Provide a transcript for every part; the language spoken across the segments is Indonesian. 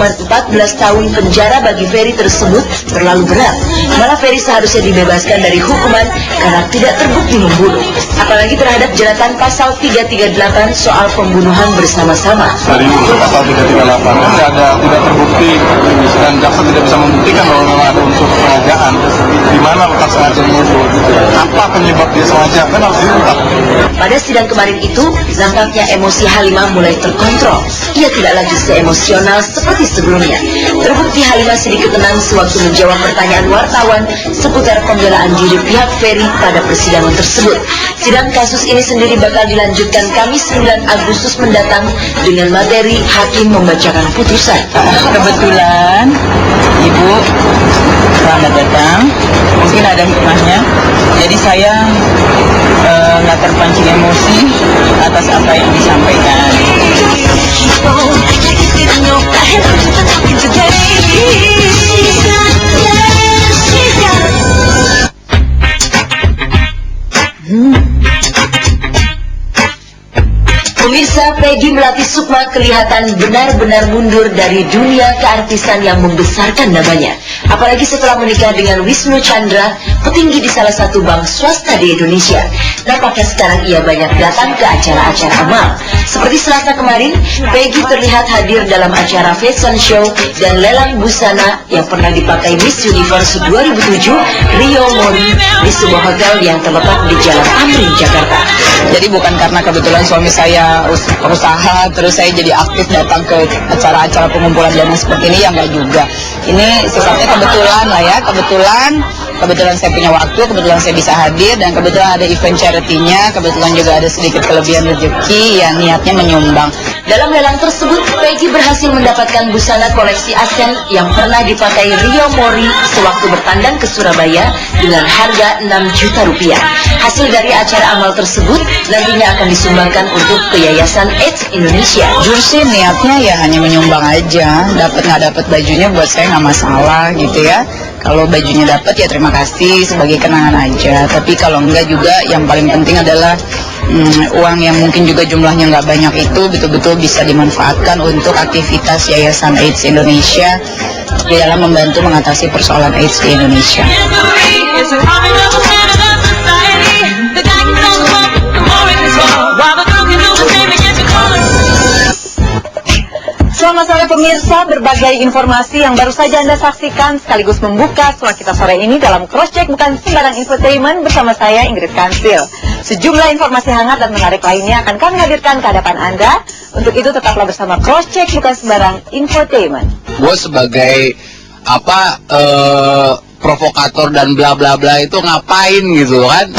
hukuman 14 tahun penjara bagi Ferry tersebut terlalu berat. Malah Ferry seharusnya dibebaskan dari hukuman karena tidak terbukti membunuh. Apalagi terhadap jeratan pasal 338 soal pembunuhan bersama-sama. Dari unsur pasal 338 tidak terbukti dan jaksa tidak bisa membuktikan bahwa memang ada unsur kesengajaan. Di mana letak sengajanya itu? Apa penyebab dia sengaja? Kan harus diungkap. Pada sidang kemarin itu, nampaknya emosi Halimah mulai terkontrol. Ia tidak lagi seemosional seperti sebelumnya. Terbukti Halimah sedikit tenang sewaktu menjawab pertanyaan wartawan seputar pembelaan diri pihak Ferry pada persidangan tersebut. Sidang kasus ini sendiri bakal dilanjutkan Kamis 9 Agustus mendatang dengan materi hakim membacakan putusan. Kebetulan, Ibu, selamat datang. Mungkin ada hikmahnya. Jadi saya nggak terpancing emosi atas apa yang disampaikan. Pemirsa, Peggy Melati Sukma kelihatan benar-benar mundur dari dunia keartisan yang membesarkan namanya. Apalagi setelah menikah dengan Wisnu Chandra, petinggi di salah satu bank swasta di Indonesia. Nampaknya sekarang ia banyak datang ke acara-acara amal. Seperti Selasa kemarin, Peggy terlihat hadir dalam acara fashion show dan lelang busana yang pernah dipakai Miss Universe 2007 Rio Mori di sebuah hotel yang terletak di Jalan Tamrin, Jakarta. Jadi bukan karena kebetulan suami saya usaha terus saya jadi aktif datang ke acara-acara pengumpulan dana seperti ini, ya enggak juga. Ini sifatnya kebetulan lah ya, kebetulan saya punya waktu, kebetulan saya bisa hadir, dan kebetulan ada event charity-nya, kebetulan juga ada sedikit kelebihan rezeki yang niatnya menyumbang. Dalam lelang tersebut, Peggy berhasil mendapatkan busana koleksi Ascent yang pernah dipakai Rio Mori sewaktu bertandang ke Surabaya dengan harga 6 juta rupiah. Hasil dari acara amal tersebut nantinya akan disumbangkan untuk ke Yayasan AIDS Indonesia. Jujur sih niatnya ya hanya menyumbang aja, dapat nggak dapat bajunya buat saya nggak masalah gitu ya. Kalau bajunya dapat ya terima kasih sebagai kenangan aja. Tapi kalau enggak juga yang paling penting adalah uang yang mungkin juga jumlahnya nggak banyak itu betul-betul bisa dimanfaatkan untuk aktivitas Yayasan AIDS Indonesia di dalam membantu mengatasi persoalan AIDS di Indonesia. Selamat sore pemirsa, berbagai informasi yang baru saja Anda saksikan sekaligus membuka suara kita sore ini dalam Crosscheck Bukan Sembarang Infotainment bersama saya Ingrid Kansil. Sejumlah informasi hangat dan menarik lainnya akan kami hadirkan ke hadapan Anda. Untuk itu tetaplah bersama Crosscheck Bukan Sembarang Infotainment. Gue sebagai provokator dan bla bla bla itu ngapain gitu kan?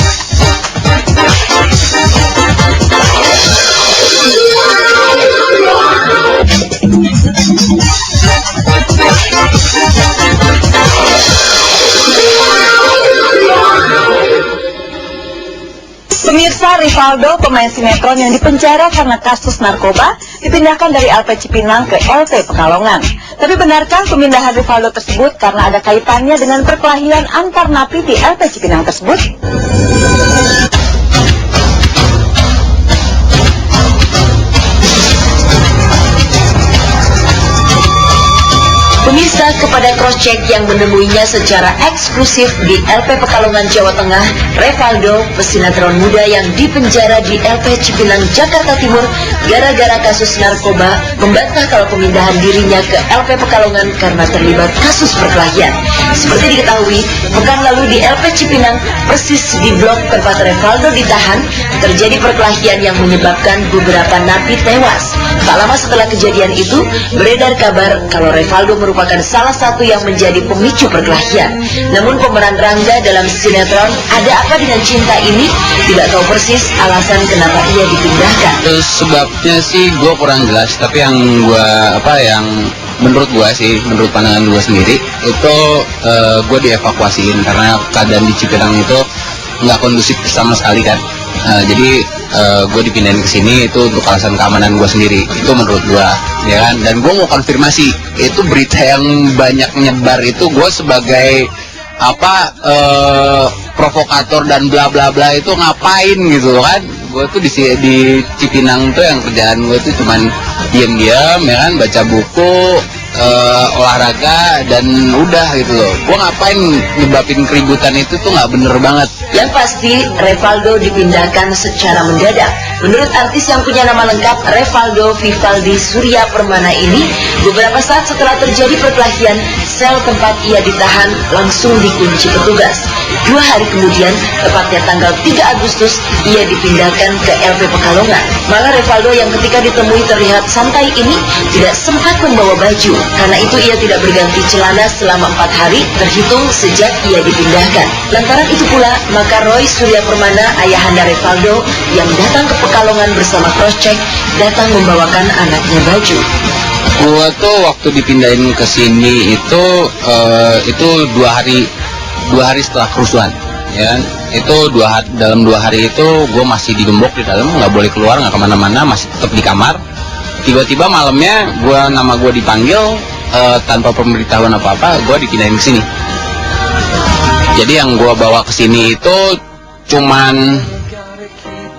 Pemirsa, Rivaldo, pemain sinetron yang dipenjara karena kasus narkoba, dipindahkan dari LP Cipinang ke LP Pekalongan. Tapi benarkah pemindahan Rivaldo tersebut karena ada kaitannya dengan perkelahian antar napi di LP Cipinang tersebut? Pemirsa, kepada Crosscheck yang menemuinya secara eksklusif di LP Pekalongan, Jawa Tengah, Rivaldo, pesinetron muda yang dipenjara di LP Cipinang, Jakarta Timur gara-gara kasus narkoba, membantah kalau pemindahan dirinya ke LP Pekalongan karena terlibat kasus perkelahian. Seperti diketahui, pekan lalu di LP Cipinang, persis di blok tempat Rivaldo ditahan, terjadi perkelahian yang menyebabkan beberapa napi tewas. Tak lama setelah kejadian itu, beredar kabar kalau Rivaldo merupakan salah satu yang menjadi pemicu perkelahian. Namun pemeran Rangga dalam sinetron Ada Apa Dengan Cinta ini tidak tahu persis alasan kenapa ia dipindahkan. Sebabnya sih gue kurang jelas, tapi yang menurut pandangan gue sendiri itu gue dievakuasiin karena keadaan di Cipinang itu nggak kondusif sama sekali kan. Jadi gue dipindahin ke sini itu untuk alasan keamanan gue sendiri. Itu menurut gue, ya kan. Dan gue mau konfirmasi, itu berita yang banyak nyebar itu gue sebagai provokator dan bla bla bla itu ngapain gitu kan. Gue tuh di Cipinang tuh yang kerjaan gue tuh cuman diam-diam ya kan, baca buku, olahraga dan udah gitu loh. Gue ngapain nyebabin keributan itu tuh nggak bener banget. Yang pasti, Revaldo dipindahkan secara mendadak. Menurut artis yang punya nama lengkap Revaldo Vivaldi Surya Permana ini, beberapa saat setelah terjadi perkelahian, sel tempat ia ditahan langsung dikunci petugas. 2 hari kemudian, tepatnya tanggal 3 Agustus, ia dipindahkan ke LP Pekalongan. Malah Revaldo yang ketika ditemui terlihat santai ini tidak sempat membawa baju. Karena itu ia tidak berganti celana selama 4 hari terhitung sejak ia dipindahkan. Lantaran itu pula, maka Roy Surya Permana, ayahanda Revaldo, yang datang ke Pekalongan bersama Crosscheck, datang membawakan anaknya baju. Gua tuh waktu dipindahin ke sini itu 2 hari setelah kerusuhan, ya. Itu dalam 2 hari itu gue masih digembok di dalam, nggak boleh keluar, nggak kemana-mana, masih tetap di kamar. Tiba-tiba malamnya nama gue dipanggil tanpa pemberitahuan apa-apa, gue dipindahin ke sini. Jadi yang gue bawa ke sini itu cuman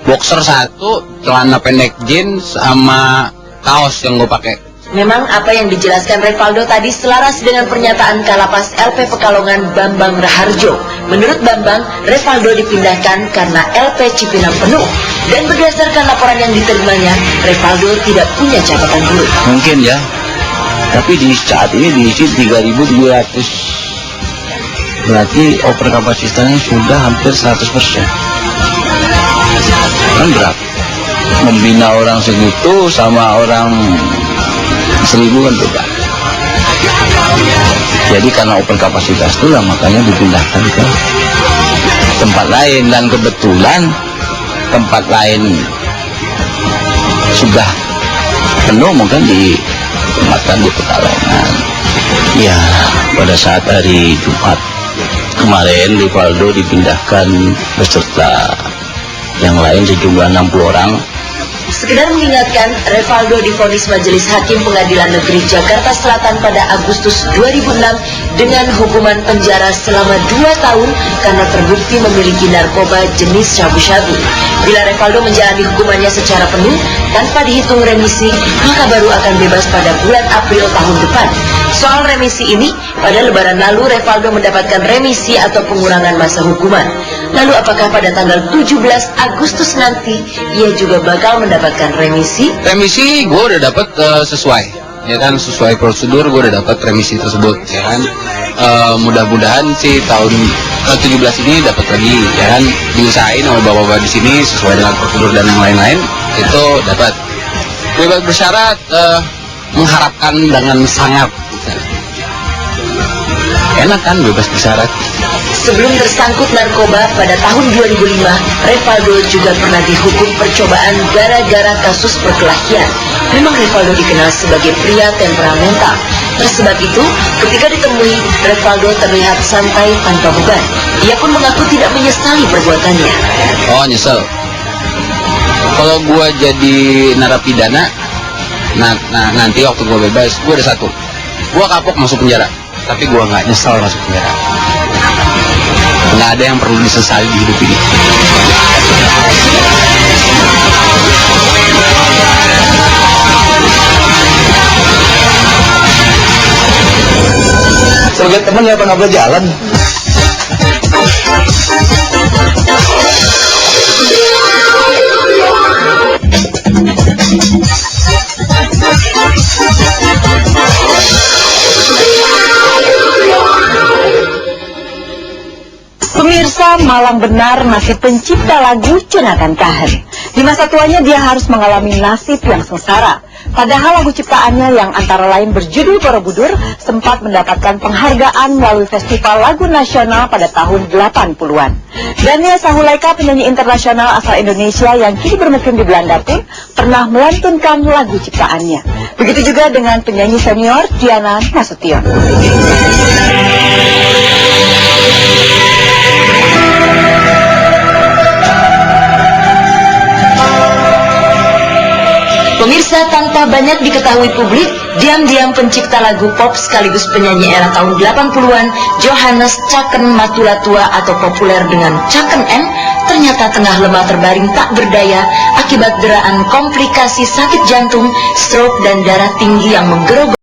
boxer 1, celana pendek jeans sama kaos yang gue pakai. Memang apa yang dijelaskan Revaldo tadi selaras dengan pernyataan Kalapas LP Pekalongan Bambang Raharjo. Menurut Bambang, Revaldo dipindahkan karena LP Cipinang penuh. Dan berdasarkan laporan yang diterimanya, Revaldo tidak punya catatan buruk. Mungkin ya, tapi di saat ini diisi 3.200, berarti over kapasitasnya sudah hampir 100%. Kan berat membina orang segitu sama orang 1.000 kan beda. Jadi karena over kapasitas itulah makanya dipindahkan ke tempat lain, dan kebetulan tempat lain sudah penuh, mungkin ditempatkan di Pekalongan. Ya, pada saat hari Jumat kemarin Revaldo dipindahkan beserta yang lain sejumlah 60 orang. Sekedar mengingatkan, Revaldo divonis Majelis Hakim Pengadilan Negeri Jakarta Selatan pada Agustus 2006 dengan hukuman penjara selama 2 tahun karena terbukti memiliki narkoba jenis syabu-syabu. Bila Revaldo menjalani hukumannya secara penuh tanpa dihitung remisi, maka baru akan bebas pada bulan April tahun depan. Soal remisi ini, pada Lebaran lalu Revaldo mendapatkan remisi atau pengurangan masa hukuman. Lalu apakah pada tanggal 17 Agustus nanti ia juga bakal mendapatkan remisi? Remisi gue udah dapat sesuai, ya kan, sesuai prosedur gue udah dapat remisi tersebut, ya kan. Mudah-mudahan sih tahun 17 ini dapat lagi, ya kan, diusahain oleh bapak-bapak di sini sesuai dengan prosedur dan yang lain-lain itu dapat. Bebas bersyarat mengharapkan dengan sangat. Enak kan bebas bersyarat. Sebelum tersangkut narkoba pada tahun 2005, Revaldo juga pernah dihukum percobaan gara-gara kasus perkelahian. Memang Revaldo dikenal sebagai pria temperamental. Tersebab itu, ketika ditemui, Revaldo terlihat santai tanpa beban. Ia pun mengaku tidak menyesali perbuatannya. Oh, nyesel. Kalau gue jadi narapidana, nanti waktu gue bebas, gue ada satu. Gue kapok masuk penjara, tapi gue nggak nyesel masuk penjara. Nggak ada yang perlu disesali di hidup ini. Sebagai teman ya pernah jalan. Pemirsa, malang benar nasib pencipta lagu Cenathan Kahen. Di masa tuanya dia harus mengalami nasib yang sengsara. Padahal lagu ciptaannya yang antara lain berjudul Borobudur sempat mendapatkan penghargaan melalui Festival Lagu Nasional pada tahun 80-an. Dania Sahulaika, penyanyi internasional asal Indonesia yang kini bermukim di Belanda pun pernah melantunkan lagu ciptaannya. Begitu juga dengan penyanyi senior Diana Nasution. Pemirsa, tanpa banyak diketahui publik, diam-diam pencipta lagu pop sekaligus penyanyi era tahun 80-an, Johannes Caken Matulatua atau populer dengan Caken M, ternyata tengah lemah terbaring tak berdaya akibat deraan komplikasi sakit jantung, stroke dan darah tinggi yang menggerogoti